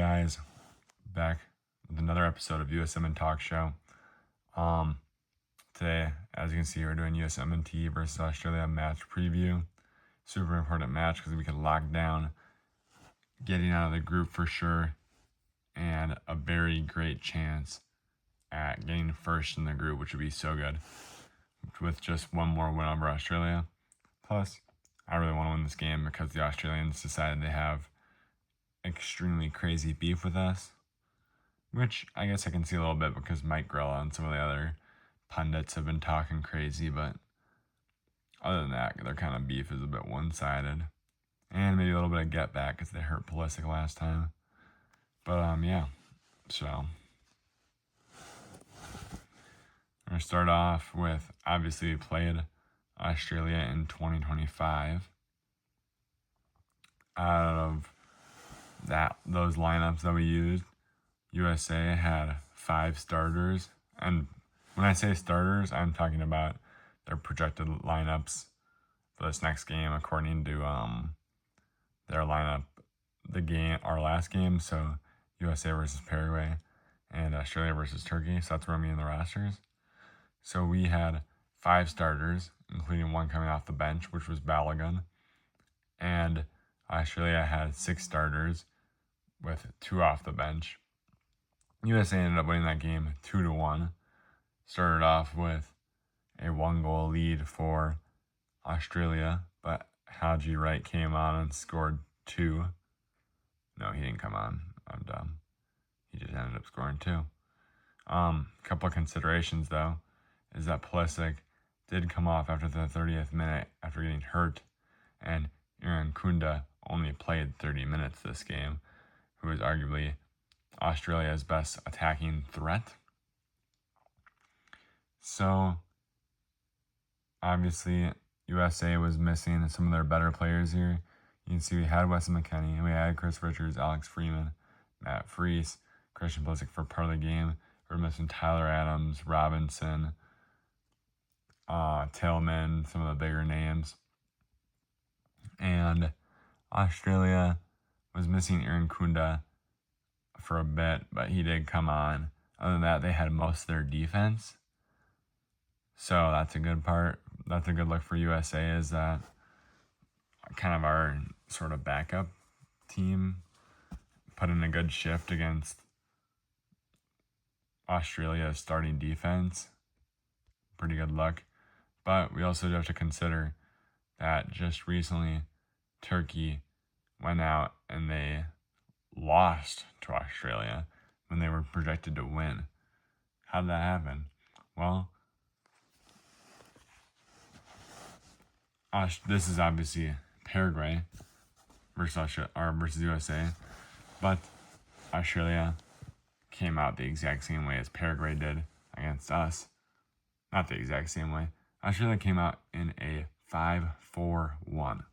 guys? Back with another episode of USMNT Talk Show. Today, as you can see, we're doing USMNT versus Australia match preview. Super important match because we can lock down getting out of the group for sure, and a very great chance at getting first in the group, which would be so good with just one more win over Australia. Plus, I really want to win this game because the Australians decided they have extremely crazy beef with us, which I guess I can see a little bit because Mike Grella and some of the other pundits have been talking crazy, but other than that, their kind of beef is a bit one-sided, and maybe a little bit of get back because they hurt Pulisic last time. But yeah, so we're gonna start off with, obviously we played Australia in 2025. Out of those lineups that we used, USA had 5 starters, and when I say starters, I'm talking about their projected lineups for this next game according to their lineup, our last game, so USA versus Paraguay and Australia versus Turkey, so that's where I'm in the rosters. So we had 5 starters, including one coming off the bench, which was Balogun, and Australia had 6 starters with 2 off the bench. USA ended up winning that game 2-1. Started off with a 1-goal lead for Australia, but Haji Wright came on and scored 2. No, he didn't come on. I'm dumb. He just ended up scoring 2. Couple of considerations, though, is that Pulisic did come off after the 30th minute after getting hurt, and Aaron Kunda only played 30 minutes this game, who is arguably Australia's best attacking threat. So, obviously, USA was missing some of their better players here. You can see we had Weston McKennie, we had Chris Richards, Alex Freeman, Matt Freese, Christian Pulisic for part of the game. We're missing Tyler Adams, Robinson, Tillman, some of the bigger names. And Australia was missing Aaron Kunda for a bit, but he did come on. Other than that, they had most of their defense. So that's a good part. That's a good look for USA, is that kind of our sort of backup team put in a good shift against Australia's starting defense. Pretty good luck. But we also have to consider that just recently Turkey went out and they lost to Australia when they were projected to win. How did that happen? Well, this is obviously Paraguay versus USA, but Australia came out the exact same way as Paraguay did against us. Not the exact same way. Australia came out in a 5-4-1.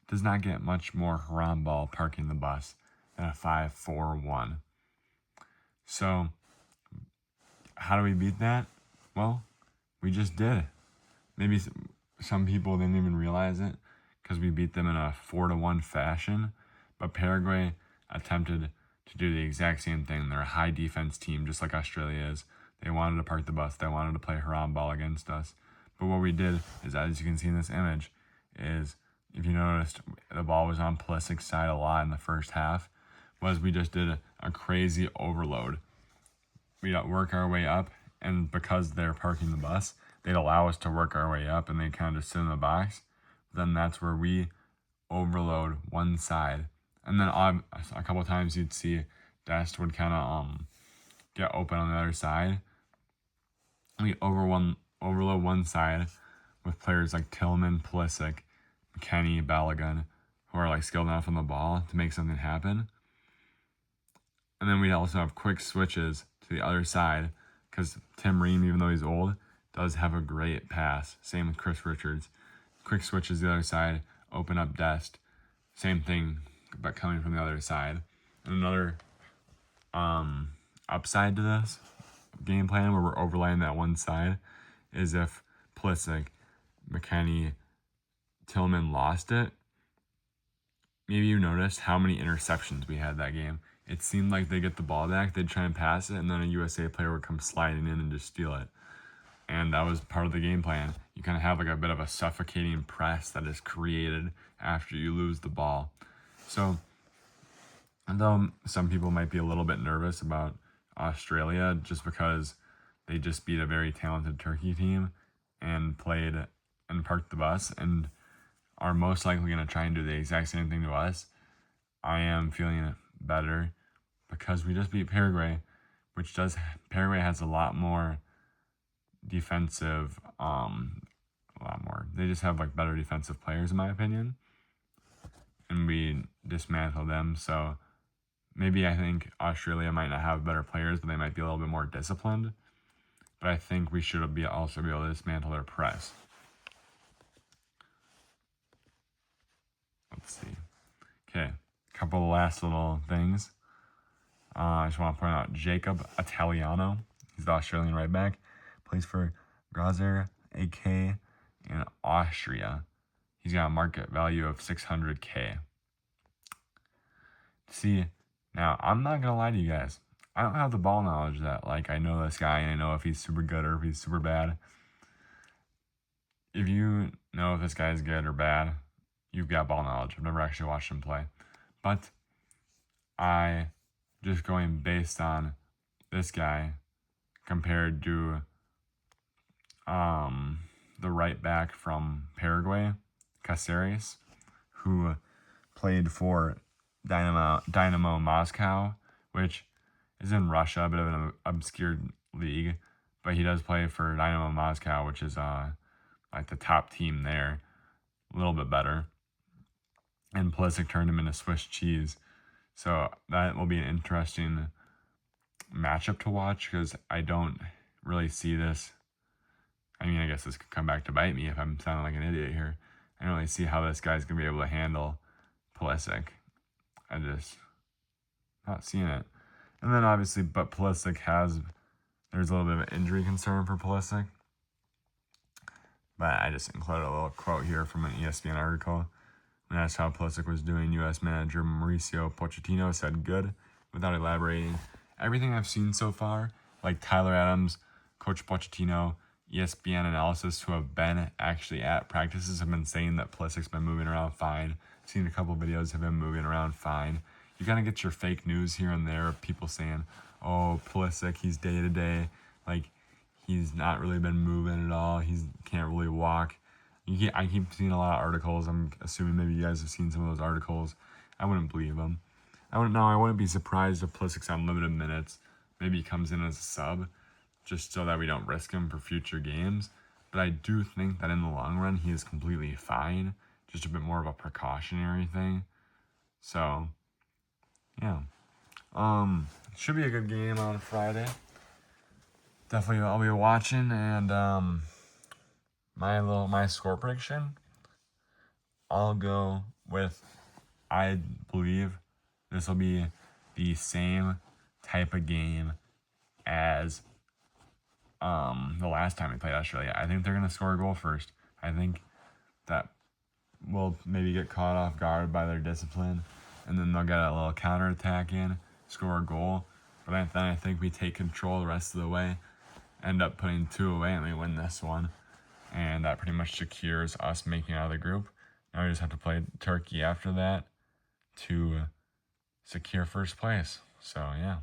Does not get much more Haram ball parking the bus than a 5-4-1. So, how do we beat that? Well, we just did. Maybe some people didn't even realize it because we beat them in a 4-1 fashion, but Paraguay attempted to do the exact same thing. They're a high defense team, just like Australia is. They wanted to park the bus. They wanted to play Haram ball against us. But what we did is, as you can see in this image, is if you noticed, the ball was on Pulisic's side a lot in the first half, was we just did a crazy overload. We'd work our way up, and because they're parking the bus, they'd allow us to work our way up, and they kind of just sit in the box. Then that's where we overload one side. And then a couple times you'd see Dest would kind of get open on the other side. We overload one side with players like Tillman, Pulisic, McKennie, Balogun, who are like skilled enough on the ball to make something happen. And then we also have quick switches to the other side because Tim Ream, even though he's old, does have a great pass. Same with Chris Richards. Quick switches to the other side, open up Dest. Same thing, but coming from the other side. And another upside to this game plan where we're overlaying that one side is if Pulisic, McKennie, Tillman lost it. Maybe you noticed how many interceptions we had that game. it seemed like they get the ball back, they'd try and pass it, and then a USA player would come sliding in and just steal it. And that was part of the game plan. You kind of have like a bit of a suffocating press that is created after you lose the ball. So, although some people might be a little bit nervous about Australia just because they just beat a very talented Turkey team and played and parked the bus and are most likely going to try and do the exact same thing to us, I am feeling better because we just beat Paraguay, Paraguay has a lot more defensive, they just have like better defensive players in my opinion, and we dismantled them. So maybe I think Australia might not have better players, but they might be a little bit more disciplined. But I think we should also be able to dismantle their press. Let's see. Okay, a couple of last little things. I just want to point out Jacob Italiano. He's the Australian right back. Plays for Grazer AK in Austria. He's got a market value of $600K. See, now I'm not gonna lie to you guys. I don't have the ball knowledge that like I know this guy and I know if he's super good or if he's super bad. If you know if this guy is good or bad, you've got ball knowledge. I've never actually watched him play. But I just going based on this guy compared to the right back from Paraguay, Caceres, who played for Dynamo Moscow, which is in Russia, a bit of an obscure league, but he does play for Dynamo Moscow, which is like the top team there, a little bit better. And Pulisic turned him into Swiss cheese, so that will be an interesting matchup to watch because I don't really see this. I mean, I guess this could come back to bite me if I'm sounding like an idiot here. I don't really see how this guy's going to be able to handle Pulisic. I just not seeing it. And then obviously, but Pulisic there's a little bit of an injury concern for Pulisic. But I just included a little quote here from an ESPN article. When asked how Pulisic was doing, U.S. manager Mauricio Pochettino said good, without elaborating. Everything I've seen so far, like Tyler Adams, Coach Pochettino, ESPN analysis who have been actually at practices have been saying that Pulisic's been moving around fine. Seen a couple videos of him moving around fine. You kind of get your fake news here and there of people saying, oh, Pulisic, he's day-to-day. Like, he's not really been moving at all. He can't really walk. I keep seeing a lot of articles. I'm assuming maybe you guys have seen some of those articles. I wouldn't believe them. I wouldn't be surprised if Pulisic's on limited minutes. Maybe he comes in as a sub, just so that we don't risk him for future games. But I do think that in the long run, he is completely fine. Just a bit more of a precautionary thing. So, yeah. Should be a good game on Friday. Definitely I'll be watching, and my score prediction, I'll go with, I believe this will be the same type of game as the last time we played Australia. I think they're going to score a goal first. I think that we'll maybe get caught off guard by their discipline, and then they'll get a little counterattack in, score a goal. But then I think we take control the rest of the way, end up putting 2 away, and we win this one. And that pretty much secures us making out of the group. Now we just have to play Turkey after that to secure first place. So, yeah.